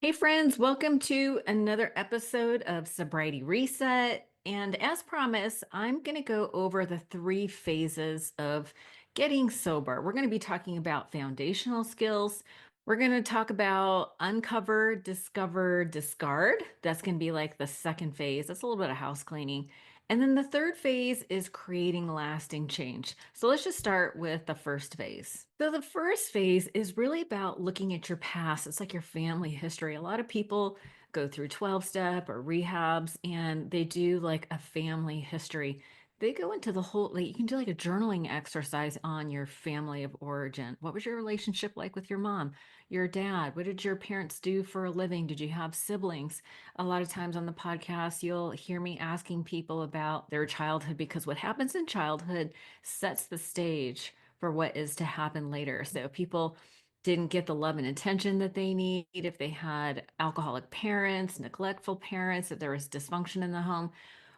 Hey, friends, welcome to another episode of Sobriety Reset. And as promised, I'm going to go over the three phases of getting sober. We're going to be talking about foundational skills. We're going to talk about uncover, discover, discard. That's going to be like the second phase. That's a little bit of house cleaning. And then the third phase is creating lasting change. So let's just start with the first phase. So the first phase is really about looking at your past. It's like your family history. A lot of people go through 12-step or rehabs and they do like a family history. They go into the whole, like you can do like a journaling exercise on your family of origin. What was your relationship like with your mom, your dad? What did your parents do for a living? Did you have siblings? A lot of times on the podcast, you'll hear me asking people about their childhood because what happens in childhood sets the stage for what is to happen later. So if people didn't get the love and attention that they need, if they had alcoholic parents, neglectful parents, if there was dysfunction in the home,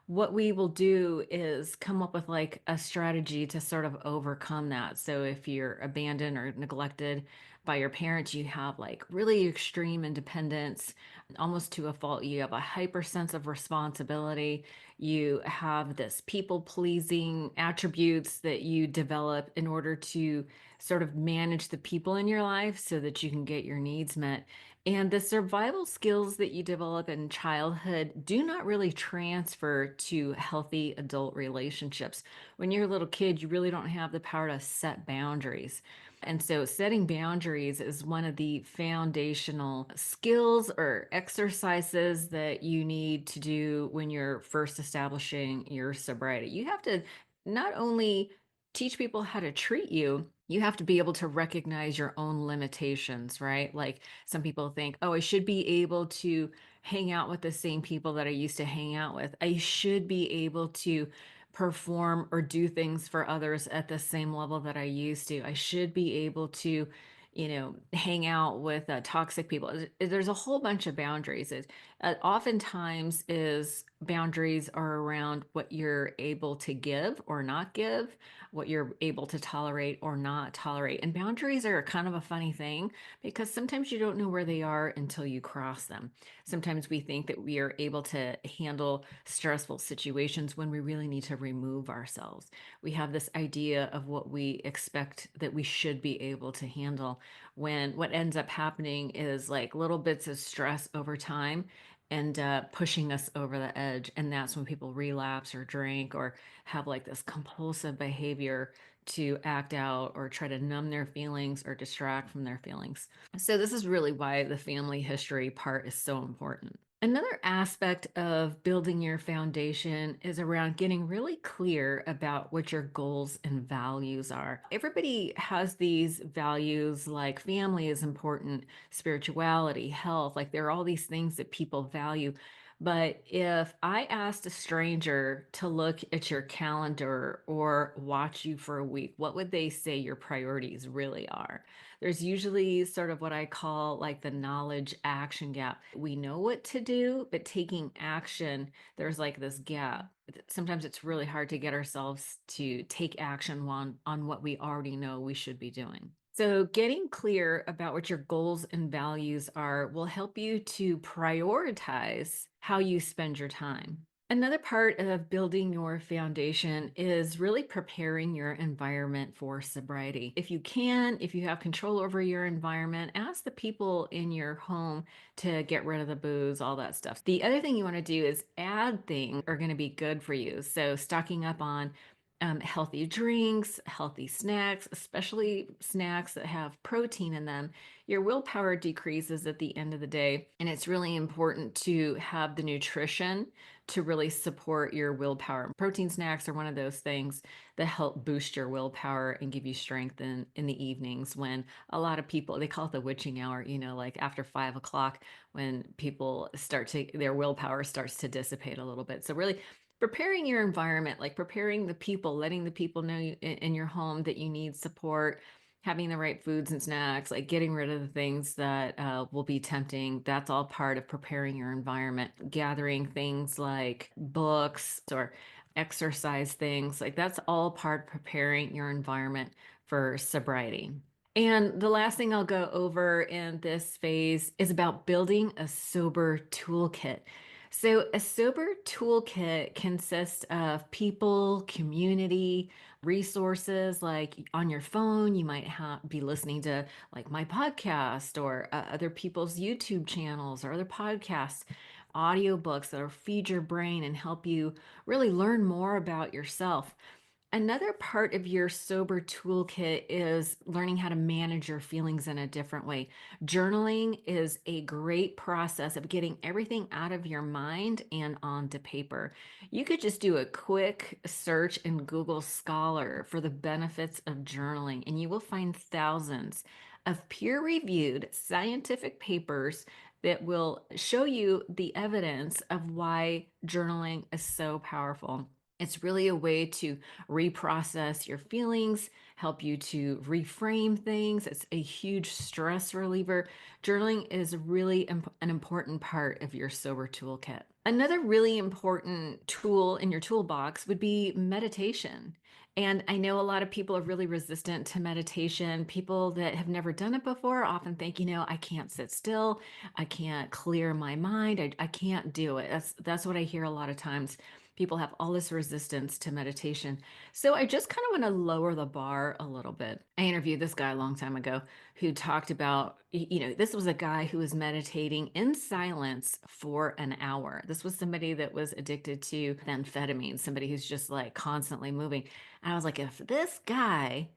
what we will do is come up with like a strategy to sort of overcome that. So if you're abandoned or neglected by your parents, you have like really extreme independence, almost to a fault. You have a hyper sense of responsibility. You have this people pleasing attributes that you develop in order to sort of manage the people in your life so that you can get your needs met. And the survival skills that you develop in childhood do not really transfer to healthy adult relationships. When you're a little kid, you really don't have the power to set boundaries. And so, setting boundaries is one of the foundational skills or exercises that you need to do when you're first establishing your sobriety. You have to not only teach people how to treat you, you have to be able to recognize your own limitations, right? Like some people think, oh, I should be able to hang out with the same people that I used to hang out with. I should be able to perform or do things for others at the same level that I used to. I should be able to, hang out with toxic people. There's a whole bunch of boundaries. Oftentimes is boundaries are around what you're able to give or not give, what you're able to tolerate or not tolerate. And boundaries are kind of a funny thing because sometimes you don't know where they are until you cross them. Sometimes we think that we are able to handle stressful situations when we really need to remove ourselves. We have this idea of what we expect that we should be able to handle, when what ends up happening is like little bits of stress over time and pushing us over the edge. And that's when people relapse or drink or have like this compulsive behavior to act out or try to numb their feelings or distract from their feelings. So, this is really why the family history part is so important. Another aspect of building your foundation is around getting really clear about what your goals and values are. Everybody has these values like family is important, spirituality, health, like there are all these things that people value. But if I asked a stranger to look at your calendar or watch you for a week, what would they say your priorities really are? There's usually sort of what I call like the knowledge action gap. We know what to do, but taking action, there's like this gap. Sometimes it's really hard to get ourselves to take action on what we already know we should be doing. So, getting clear about what your goals and values are will help you to prioritize how you spend your time. Another part of building your foundation is really preparing your environment for sobriety. If you can, if you have control over your environment, ask the people in your home to get rid of the booze, all that stuff. The other thing you want to do is add things that are going to be good for you. So, stocking up on healthy drinks, healthy snacks, especially snacks that have protein in them. Your willpower decreases at the end of the day, and it's really important to have the nutrition to really support your willpower. Protein snacks are one of those things that help boost your willpower and give you strength in the evenings when a lot of people, they call it the witching hour, like after 5 o'clock when people their willpower starts to dissipate a little bit. So really preparing your environment, like preparing the people, letting the people know in your home that you need support, having the right foods and snacks, like getting rid of the things that will be tempting. That's all part of preparing your environment. Gathering things like books or exercise things, like that's all part of preparing your environment for sobriety. And the last thing I'll go over in this phase is about building a sober toolkit. So, a sober toolkit consists of people, community, resources like on your phone. You might be listening to like my podcast or other people's YouTube channels or other podcasts, audiobooks that'll feed your brain and help you really learn more about yourself. Another part of your sober toolkit is learning how to manage your feelings in a different way. Journaling is a great process of getting everything out of your mind and onto paper. You could just do a quick search in Google Scholar for the benefits of journaling, and you will find thousands of peer-reviewed scientific papers that will show you the evidence of why journaling is so powerful. It's really a way to reprocess your feelings, help you to reframe things. It's a huge stress reliever. Journaling is really an important part of your sober toolkit. Another really important tool in your toolbox would be meditation. And I know a lot of people are really resistant to meditation. People that have never done it before often think, I can't sit still. I can't clear my mind. I can't do it. That's what I hear a lot of times. People have all this resistance to meditation. So I just kind of want to lower the bar a little bit. I interviewed this guy a long time ago who talked about, this was a guy who was meditating in silence for an hour. This was somebody that was addicted to amphetamine, somebody who's just like constantly moving. And I was like, if this guy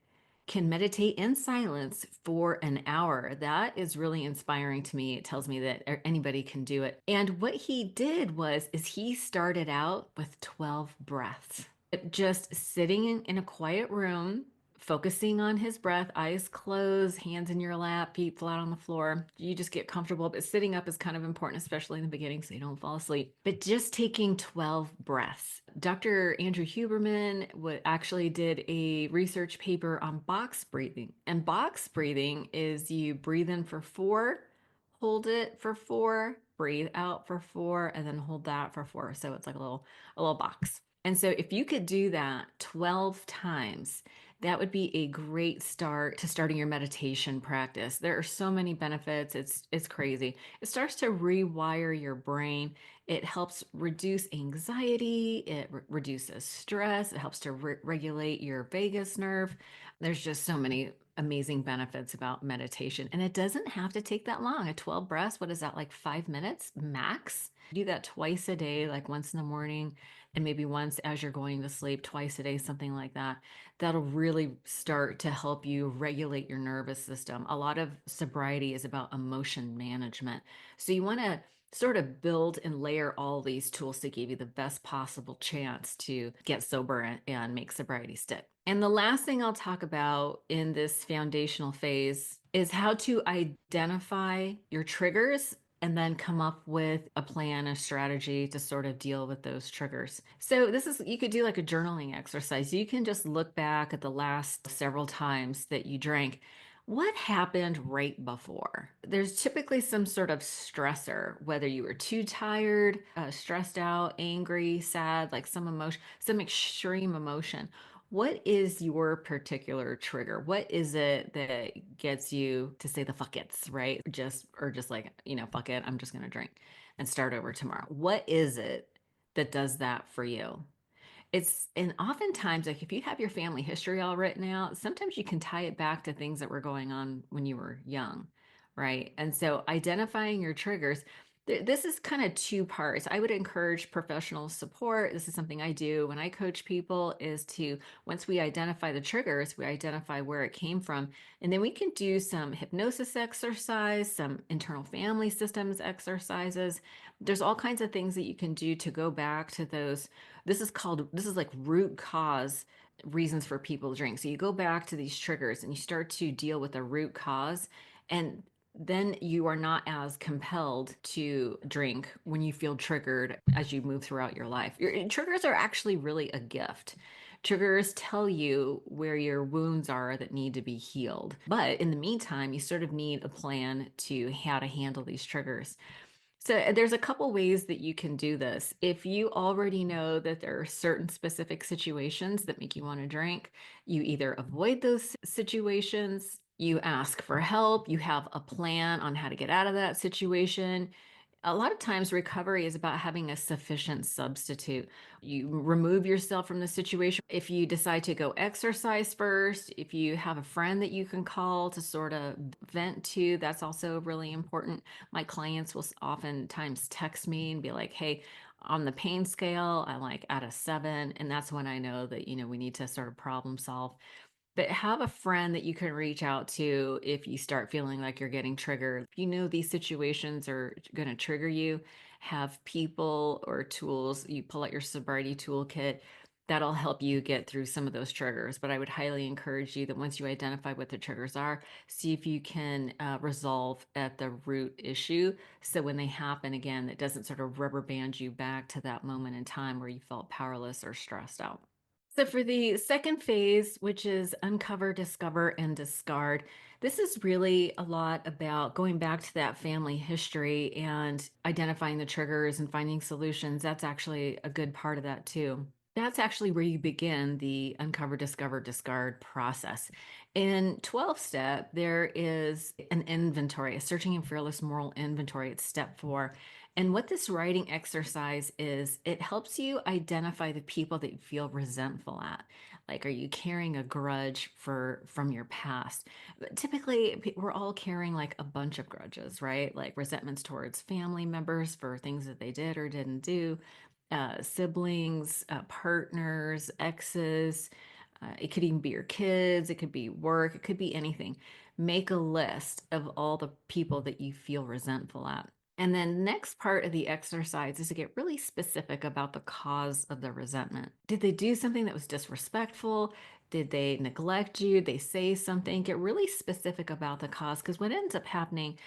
can meditate in silence for an hour. That is really inspiring to me. It tells me that anybody can do it. And what he did is he started out with 12 breaths. Just sitting in a quiet room, focusing on his breath, eyes closed, hands in your lap, feet flat on the floor. You just get comfortable, but sitting up is kind of important, especially in the beginning, so you don't fall asleep. But just taking 12 breaths. Dr. Andrew Huberman actually did a research paper on box breathing. And box breathing is you breathe in for 4, hold it for 4, breathe out for 4, and then hold that for 4. So it's like a little box. And so if you could do that 12 times, that would be a great start to starting your meditation practice. There are so many benefits. It's crazy. It starts to rewire your brain. It helps reduce anxiety. It reduces stress. It helps to regulate your vagus nerve. There's just so many amazing benefits about meditation. And it doesn't have to take that long. A 12 breaths, what is that, like 5 minutes max? Do that twice a day, like once in the morning and maybe once as you're going to sleep, twice a day, something like that. That'll really start to help you regulate your nervous system. A lot of sobriety is about emotion management. So you want to sort of build and layer all these tools to give you the best possible chance to get sober and make sobriety stick. And the last thing I'll talk about in this foundational phase is how to identify your triggers and then come up with a plan, a strategy to sort of deal with those triggers. So you could do like a journaling exercise. You can just look back at the last several times that you drank. What happened right before? There's typically some sort of stressor, whether you were too tired, stressed out, angry, sad, like some emotion, some extreme emotion. What is your particular trigger? What is it that gets you to say the fuck it's, right? Or just like, fuck it, I'm just gonna drink and start over tomorrow. What is it that does that for you? And oftentimes, like if you have your family history all written out, sometimes you can tie it back to things that were going on when you were young, right? And so identifying your triggers, this is kind of two parts. I would encourage professional support. This is something I do when I coach people, is to, once we identify the triggers, we identify where it came from, and then we can do some hypnosis exercise, some internal family systems exercises. There's all kinds of things that you can do to go back to those. This is like root cause reasons for people to drink. So you go back to these triggers and you start to deal with the root cause, and then you are not as compelled to drink when you feel triggered as you move throughout your life. Your triggers are actually really a gift. Triggers tell you where your wounds are that need to be healed. But in the meantime, you sort of need a plan to how to handle these triggers. So there's a couple ways that you can do this. If you already know that there are certain specific situations that make you want to drink, you either avoid those situations, You ask for help, you have a plan on how to get out of that situation. A lot of times, recovery is about having a sufficient substitute. You remove yourself from the situation. If you decide to go exercise first, if you have a friend that you can call to sort of vent to, that's also really important. My clients will oftentimes text me and be like, hey, on the pain scale, I'm like at a 7. And that's when I know that, we need to sort of problem solve. But have a friend that you can reach out to if you start feeling like you're getting triggered. If you know these situations are going to trigger you, have people or tools. You pull out your sobriety toolkit. That'll help you get through some of those triggers. But I would highly encourage you that once you identify what the triggers are, see if you can resolve at the root issue. So when they happen again, it doesn't sort of rubber band you back to that moment in time where you felt powerless or stressed out. So, for the second phase, which is uncover, discover, and discard, this is really a lot about going back to that family history and identifying the triggers and finding solutions. That's actually a good part of that, too. That's actually where you begin the uncover, discover, discard process. In 12 step, there is an inventory, a searching and fearless moral inventory. It's step 4. And what this writing exercise is, it helps you identify the people that you feel resentful at. Like, are you carrying a grudge from your past? But typically, we're all carrying like a bunch of grudges, right? Like resentments towards family members for things that they did or didn't do, siblings, partners, exes. It could even be your kids, it could be work, it could be anything. Make a list of all the people that you feel resentful at. And then next part of the exercise is to get really specific about the cause of the resentment. Did they do something that was disrespectful? Did they neglect you? Did they say something? Get really specific about the cause, because what ends up happening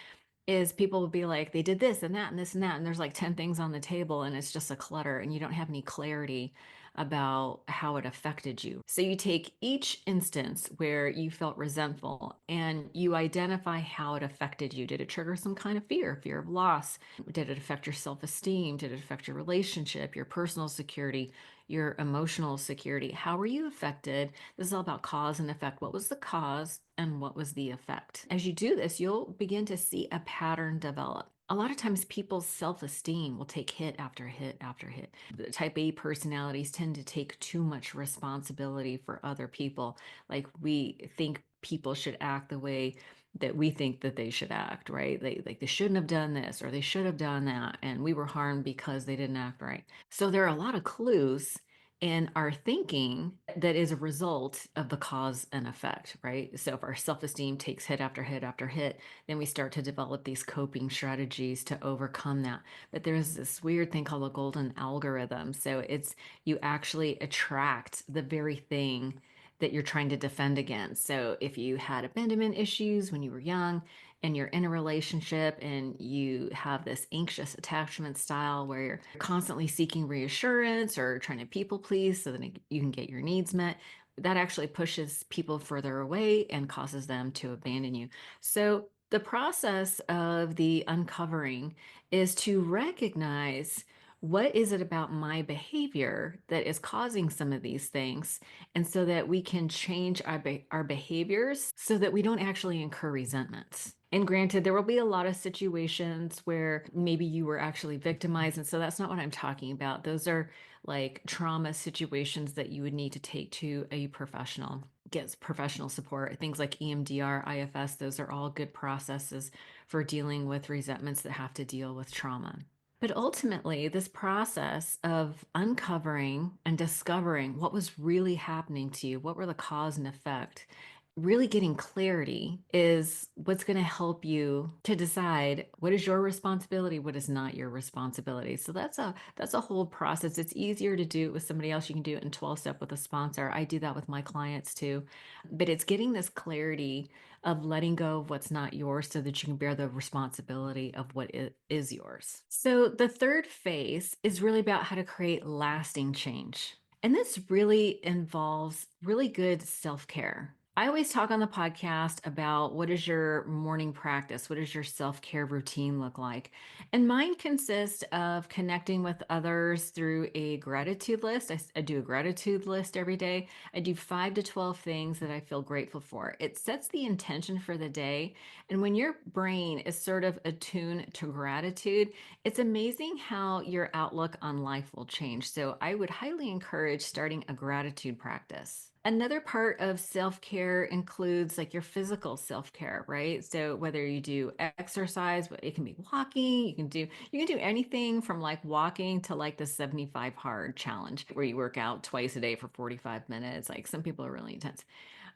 is people will be like, they did this and that and this and that, and there's like 10 things on the table, and it's just a clutter, and you don't have any clarity about how it affected you. So you take each instance where you felt resentful and you identify how it affected you. Did it trigger some kind of fear of loss? Did it affect your self-esteem? Did it affect your relationship, your personal security, your emotional security? How were you affected? This is all about cause and effect. What was the cause and what was the effect? As you do this, you'll begin to see a pattern develop. A lot of times people's self-esteem will take hit after hit after hit. The type A personalities tend to take too much responsibility for other people. Like, we think people should act the way that we think that they should act, right? They shouldn't have done this or they should have done that, and we were harmed because they didn't act right. So there are a lot of clues in our thinking that is a result of the cause and effect, right? So if our self-esteem takes hit after hit after hit, then we start to develop these coping strategies to overcome that. But there's this weird thing called a golden algorithm. So it's, you actually attract the very thing that you're trying to defend against. So if you had abandonment issues when you were young and you're in a relationship and you have this anxious attachment style where you're constantly seeking reassurance or trying to people please so that you can get your needs met, that actually pushes people further away and causes them to abandon you. So the process of the uncovering is to recognize, what is it about my behavior that is causing some of these things, and so that we can change our behaviors so that we don't actually incur resentments. And granted, there will be a lot of situations where maybe you were actually victimized. And so that's not what I'm talking about. Those are like trauma situations that you would need to take to a professional, get professional support. Things like EMDR, IFS, those are all good processes for dealing with resentments that have to deal with trauma. But ultimately, this process of uncovering and discovering what was really happening to you, what were the cause and effect, really getting clarity is what's going to help you to decide what is your responsibility, what is not your responsibility. So that's a whole process. It's easier to do it with somebody else. You can do it in 12 step with a sponsor. I do that with my clients too. But it's getting this clarity of letting go of what's not yours so that you can bear the responsibility of what is yours. So the third phase is really about how to create lasting change. And this really involves really good self care. I always talk on the podcast about what is your morning practice? What does your self-care routine look like? And mine consists of connecting with others through a gratitude list. I do a gratitude list every day. I do 5 to 12 things that I feel grateful for. It sets the intention for the day. And when your brain is sort of attuned to gratitude, it's amazing how your outlook on life will change. So I would highly encourage starting a gratitude practice. Another part of self-care includes like your physical self-care, right? So whether you do exercise, but it can be walking, you can do anything from like walking to like the 75 hard challenge where you work out twice a day for 45 minutes. Like some people are really intense.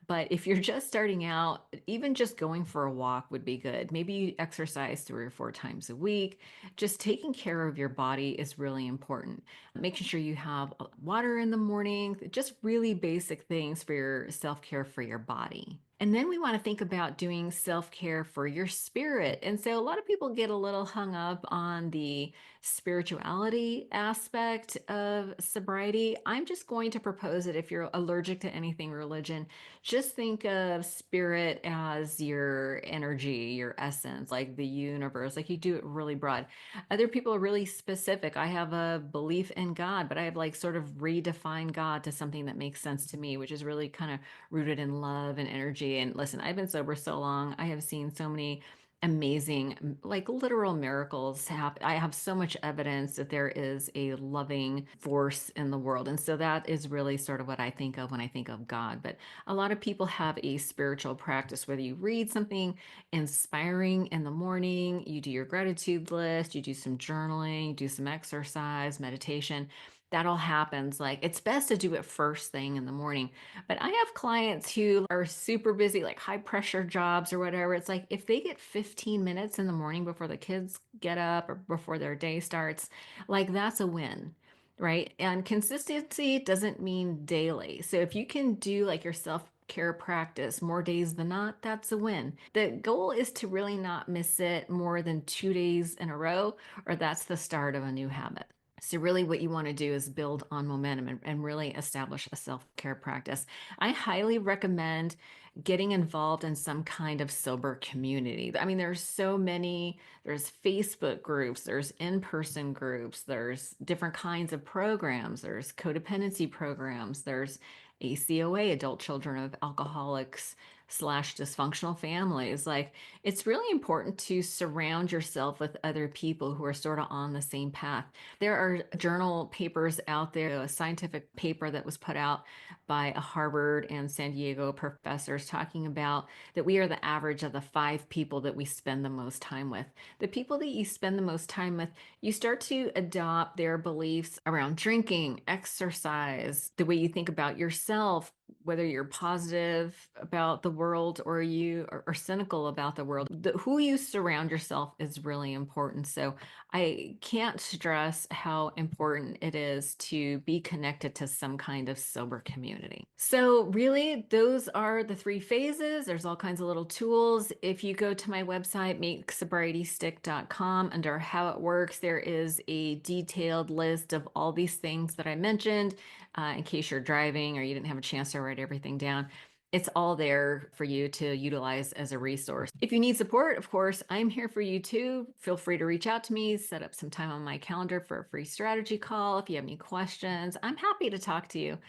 But if you're just starting out, even just going for a walk would be good. Maybe you exercise 3 or 4 times a week. Just taking care of your body is really important. Making sure you have water in the morning, just really basic things for your self care for your body. And then we want to think about doing self care for your spirit. And so a lot of people get a little hung up on the spirituality aspect of sobriety. I'm just going to propose that if you're allergic to anything religion, just think of spirit as your energy, your essence, like the universe. Like you do it really broad. Other people are really specific. I have a belief in God, but I have like sort of redefined God to something that makes sense to me, which is really kind of rooted in love and energy. And listen, I've been sober so long. I have seen so many amazing, like literal miracles happen. I have so much evidence that there is a loving force in the world. And so that is really sort of what I think of when I think of God. But a lot of people have a spiritual practice, whether you read something inspiring in the morning, you do your gratitude list, you do some journaling, you do some exercise, meditation. That all happens. Like it's best to do it first thing in the morning. But I have clients who are super busy, like high pressure jobs or whatever. It's like if they get 15 minutes in the morning before the kids get up or before their day starts, like that's a win, right? And consistency doesn't mean daily. So if you can do like your self care practice more days than not, that's a win. The goal is to really not miss it more than 2 days in a row, or that's the start of a new habit. So, really, what you want to do is build on momentum and really establish a self care practice. I highly recommend getting involved in some kind of sober community. I mean, there's so many, there's Facebook groups, there's in person groups, there's different kinds of programs, there's codependency programs, there's ACOA, Adult Children of Alcoholics slash dysfunctional families. Like, it's really important to surround yourself with other people who are sort of on the same path. There are journal papers out there, a scientific paper that was put out by a Harvard and San Diego professors talking about that we are the average of the 5 people that we spend the most time with. The people that you spend the most time with, you start to adopt their beliefs around drinking, exercise, the way you think about yourself, whether you're positive about the world or you are cynical about the world. Who you surround yourself is really important. So I can't stress how important it is to be connected to some kind of sober community. So, really, those are the 3 phases. There's all kinds of little tools. If you go to my website, makesobrietystick.com, under how it works, there is a detailed list of all these things that I mentioned in case you're driving or you didn't have a chance to write everything down. It's all there for you to utilize as a resource. If you need support, of course, I'm here for you too. Feel free to reach out to me, set up some time on my calendar for a free strategy call. If you have any questions, I'm happy to talk to you.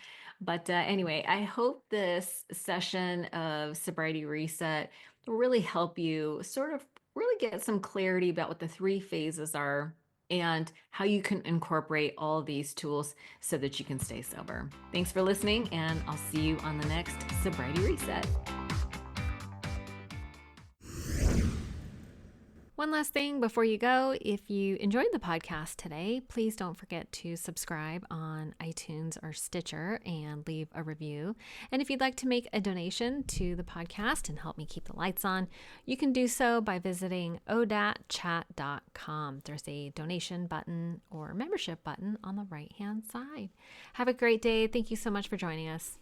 But anyway, I hope this session of Sobriety Reset will really help you sort of really get some clarity about what the 3 phases are and how you can incorporate all these tools so that you can stay sober. Thanks for listening, and I'll see you on the next Sobriety Reset. One last thing before you go, if you enjoyed the podcast today, please don't forget to subscribe on iTunes or Stitcher and leave a review. And if you'd like to make a donation to the podcast and help me keep the lights on, you can do so by visiting odatchat.com. There's a donation button or membership button on the right-hand side. Have a great day. Thank you so much for joining us.